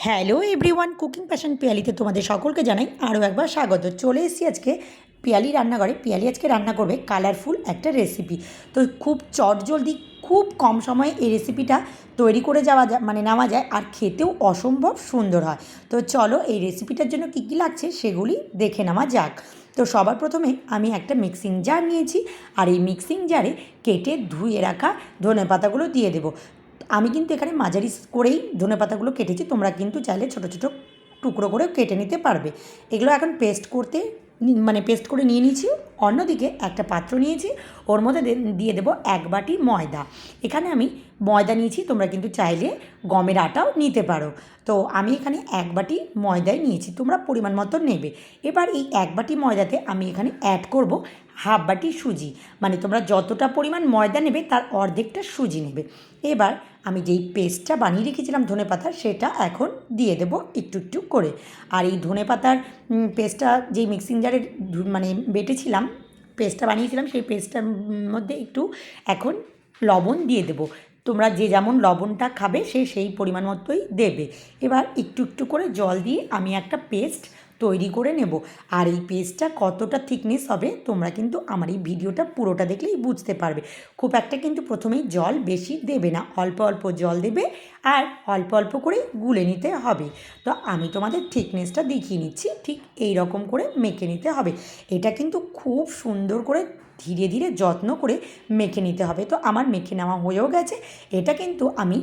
Hello everyone, cooking passion পিয়ালিতে তোমাদের সকলকে জানাই আরও একবার স্বাগত। চলে এসেছি আজকে পিয়ালি রান্নাঘরে। পিয়ালি আজকে রান্না করবে কালারফুল একটা রেসিপি। তো খুব চটজলদি, খুব কম সময়ে এই রেসিপিটা তৈরি করে নেওয়া যায়, আর খেতেও অসম্ভব সুন্দর হয়। তো চলো এই রেসিপিটার জন্য কী কী লাগছে সেগুলি দেখে নেওয়া যাক। তো সবার প্রথমে আমি একটা মিক্সিং জার নিয়েছি, আর এই মিক্সিং জারে কেটে ধুয়ে রাখা ধনেপাতাগুলো দিয়ে দেবো। আমি কিন্তু এখানে মাঝারি করেই ধনেপাতাগুলো কেটেছি, তোমরা কিন্তু চাইলে ছোটো ছোটো টুকরো করেও কেটে নিতে পারবে। এগুলো এখন পেস্ট করে নিয়ে নিয়েছি। অন্যদিকে একটা পাত্র নিয়েছি, ওর মধ্যে দিয়ে দেবো 1 বাটি ময়দা। এখানে আমি ময়দা নিয়েছি, তোমরা কিন্তু চাইলে গমের আটাও নিতে পারো। তো আমি এখানে 1 বাটি ময়দাই নিয়েছি, তোমরা পরিমাণ মতো নেবে। এবার এই 1 বাটি ময়দাতে আমি এখানে অ্যাড করব হাফ বাটি সুজি, মানে তোমরা যতটা পরিমাণ ময়দা নেবে তার অর্ধেকটা সুজি নেবে। এবার আমি যেই পেস্টটা বানিয়ে রেখেছিলাম ধনেপাতার, সেটা এখন দিয়ে দেবো একটু একটু করে। আর এই ধনেপাতার পেস্টটা যেই মিক্সিং জারে বেটেছিলাম, পেস্টটা বানিয়েছিলাম, সেই পেস্টটার মধ্যে একটু এখন লবণ দিয়ে দেবো। তোমরা যে যেমন লবণটা খাবে সেই পরিমাণ মতোই দেবে। এবার একটু একটু করে জল দিয়ে আমি একটা পেস্ট তৈরি করে নেব। আর এই পেস্টটা কতটা থিকনেস হবে তোমরা কিন্তু আমার এই ভিডিওটা পুরোটা দেখলেই বুঝতে পারবে। খুব একটা কিন্তু প্রথমেই জল বেশি দেবে না, অল্প অল্প জল দেবে আর অল্প অল্প করে গুলে নিতে হবে। তো আমি তোমাদের থিকনেসটা দেখিয়ে নিচ্ছি, ঠিক এই রকম করে মেখে নিতে হবে। এটা কিন্তু খুব সুন্দর করে ধীরে ধীরে যত্ন করে মেখে নিতে হবে। তো আমার মেখে নেওয়া হয়েও গেছে। এটা কিন্তু আমি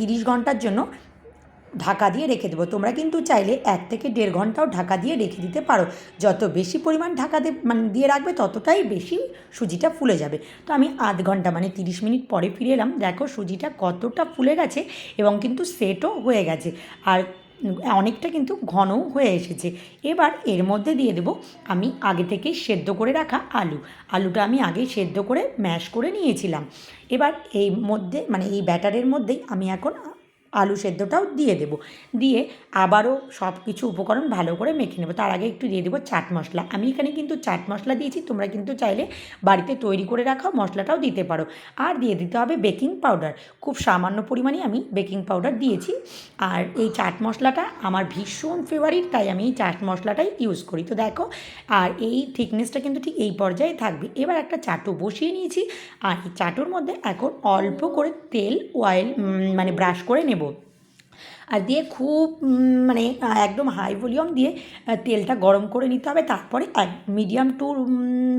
30 ঘন্টার জন্য ঢাকা দিয়ে রেখে দেবো। তোমরা কিন্তু চাইলে 1 থেকে 1.5 ঘন্টাও ঢাকা দিয়ে রেখে দিতে পারো। যত বেশি পরিমাণ ঢাকা দিয়ে রাখবে ততটাই বেশি সুজিটা ফুলে যাবে। তো আমি আধ ঘন্টা 30 মিনিট পরে ফিরে এলাম। দেখো সুজিটা কতটা ফুলে গেছে এবং কিন্তু সেটও হয়ে গেছে, আর অনেকটা কিন্তু ঘনও হয়ে এসেছে। এবার এর মধ্যে দিয়ে দেবো আমি আগে থেকেই সেদ্ধ করে রাখা আলুটা আমি আগেই সেদ্ধ করে ম্যাশ করে নিয়েছিলাম। এবার এই মধ্যে এই ব্যাটারের মধ্যেই আমি এখন আলু সেদ্ধটাও দিয়ে দেবো। দিয়ে আবারও সব কিছু উপকরণ ভালো করে মেখে নেবো। তার আগে একটু দিয়ে দেবো চাট মশলা। আমি এখানে কিন্তু চাট মশলা দিয়েছি, তোমরা কিন্তু চাইলে বাড়িতে তৈরি করে রাখা মশলাটাও দিতে পারো। আর দিয়ে দিতে হবে বেকিং পাউডার। খুব সামান্য পরিমাণে আমি বেকিং পাউডার দিয়েছি। আর এই চাট মশলাটা আমার ভীষণ ফেভারিট, তাই আমি এই চাট মশলাটাই ইউজ করি। তো দেখো, আর এই থিকনেসটা কিন্তু ঠিক এই পর্যায়ে থাকবে। এবার একটা চাটু বসিয়ে নিয়েছি, আর এই চাটুর মধ্যে এখন অল্প করে তেল ব্রাশ করে নেব। আর দিয়ে খুব একদম হাই ভলিউম দিয়ে তেলটা গরম করে নিতে হবে। তারপরে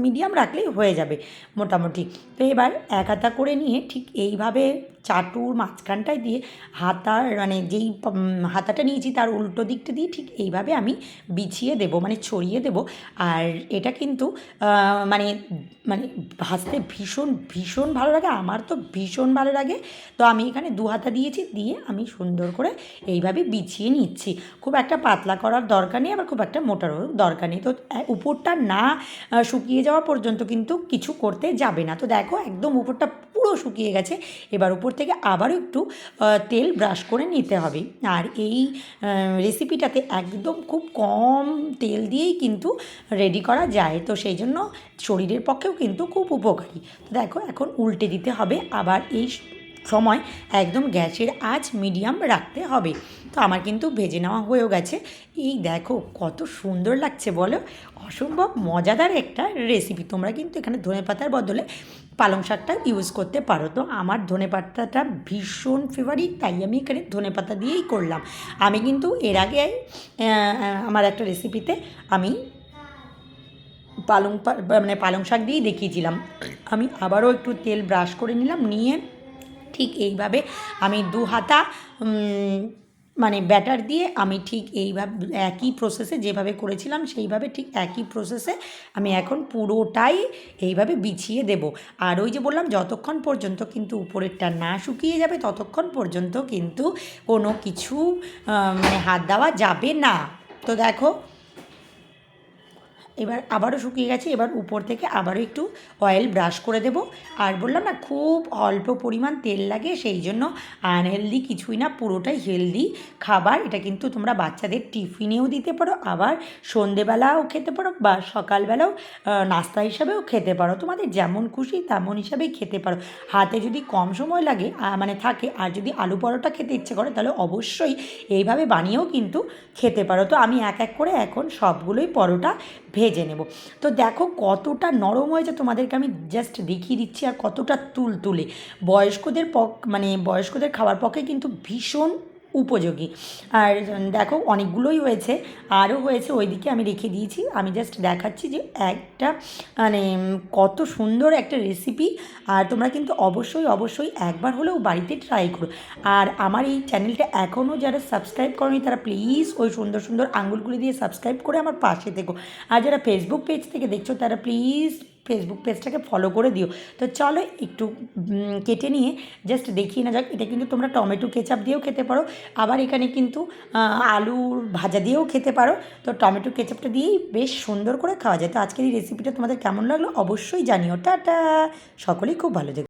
মিডিয়াম রাখলেই হয়ে যাবে মোটামুটি। তো এবার এক হাতা করে নিয়ে ঠিক এইভাবে চাটুর মাঝখানটায় দিয়ে যেই হাতাটা নিয়েছি তার উল্টো দিকটা দিয়ে ঠিক এইভাবে আমি বিছিয়ে দেবো, ছড়িয়ে দেবো। আর এটা কিন্তু ভাজতে ভীষণ ভীষণ ভালো লাগে, আমার তো ভীষণ ভালো লাগে। তো আমি এখানে 2 হাতা দিয়েছি, দিয়ে আমি সুন্দর করে এইভাবে বিছিয়ে নিচ্ছি। খুব একটা পাতলা করার দরকার নেই, আবার খুব একটা মোটারও দরকার নেই। তো উপরটা না শুকিয়ে যাওয়া পর্যন্ত কিন্তু কিছু করতে যাবে না। তো দেখো একদম উপরটা পুরো শুকিয়ে গেছে। এবার উপর থেকে আবারও একটু তেল ব্রাশ করে নিতে হবে। আর এই রেসিপিটাতে একদম খুব কম তেল দিয়েই কিন্তু রেডি করা যায়, তো সেই জন্য শরীরের পক্ষেও কিন্তু খুব উপকারী। তো দেখো এখন উল্টে দিতে হবে, আবার এই সময় একদম গ্যাসের আঁচ মিডিয়াম রাখতে হবে। তো আমার কিন্তু ভেজে নেওয়া হয়েও গেছে। এই দেখো কত সুন্দর লাগছে বলো, অসম্ভব মজাদার একটা রেসিপি। তোমরা কিন্তু এখানে ধনেপাতার বদলে পালং শাকটা ইউজ করতে পারো। তো আমার ধনেপাতাটা ভীষণ ফেভারিট, তাই আমি এখানে ধনেপাতা দিয়েই করলাম। আমি কিন্তু এর আগে আমার একটা রেসিপিতে আমি পালং শাক দিয়েই দেখিয়েছিলাম। আমি আবারও একটু তেল ব্রাশ করে নিলাম, নিয়ে ঠিক এইভাবে আমি 2 হাতা ব্যাটার দিয়ে আমি ঠিক এইভাবে একই প্রসেসে যেভাবে করেছিলাম সেইভাবে ঠিক একই প্রসেসে আমি এখন পুরোটাই এইভাবে বিছিয়ে দেব। আর ওই যে বললাম, যতক্ষণ পর্যন্ত কিন্তু উপরেরটা না শুকিয়ে যাবে ততক্ষণ পর্যন্ত কিন্তু কোনো কিছু হাত দেওয়া যাবে না। তো দেখো এবার আবারও শুকিয়ে গেছে, এবার উপর থেকে আবারও একটু অয়েল ব্রাশ করে দেবো। আর বললাম না খুব অল্প পরিমাণ তেল লাগে, সেই জন্য আনহেলদি কিছুই না, পুরোটাই হেলদি খাবার। এটা কিন্তু তোমরা বাচ্চাদের টিফিনেও দিতে পারো, আবার সন্ধেবেলাও খেতে পারো, বা সকালবেলাও নাস্তা হিসাবেও খেতে পারো, তোমাদের যেমন খুশি তেমন হিসাবেই খেতে পারো। হাতে যদি কম সময় লাগে মানে থাকে, আর যদি আলু পরোটা খেতে ইচ্ছে করে তাহলে অবশ্যই এইভাবে বানিয়েও কিন্তু খেতে পারো। তো আমি এক এক করে এখন সবগুলোই পরোটা ভেজে নেব। তো দেখো কতটা নরম হয়েছে, তোমাদেরকে আমি জাস্ট দেখিয়ে দিচ্ছি, আর কতটা তুলতুলে। বয়স্কদের খাওয়ার পক্ষে কিন্তু ভীষণ উপযোগী। আর দেখো অনেকগুলোই হয়েছে, আরও হয়েছে ওইদিকে আমি রেখে দিয়েছি। আমি জাস্ট দেখাচ্ছি যে একটা মানে কত সুন্দর একটা রেসিপি। আর তোমরা কিন্তু অবশ্যই একবার হলেও বাড়িতে ট্রাই করো। আর আমার এই চ্যানেলটা এখনও যারা সাবস্ক্রাইব করনি তারা প্লিজ ওই সুন্দর সুন্দর আঙুলগুলি দিয়ে সাবস্ক্রাইব করে আমার পাশে থেকো। আর যারা ফেসবুক পেজ থেকে দেখছো তারা প্লিজ ফেসবুক পেজটাকে ফলো করে দিও। তো চলো একটু কেটে নিয়ে জাস্ট দেখিয়ে না যাক। এটা কিন্তু তোমরা টমেটো কেচাপ দিয়েও খেতে পারো, আবার এখানে কিন্তু আলুর ভাজা দিয়েও খেতে পারো। তো টমেটো কেচাপটা দিয়েই বেশ সুন্দর করে খাওয়া যায়। তো আজকের এই রেসিপিটা তোমাদের কেমন লাগলো অবশ্যই জানিও। টাটা, সকলেই খুব ভালো থেকো।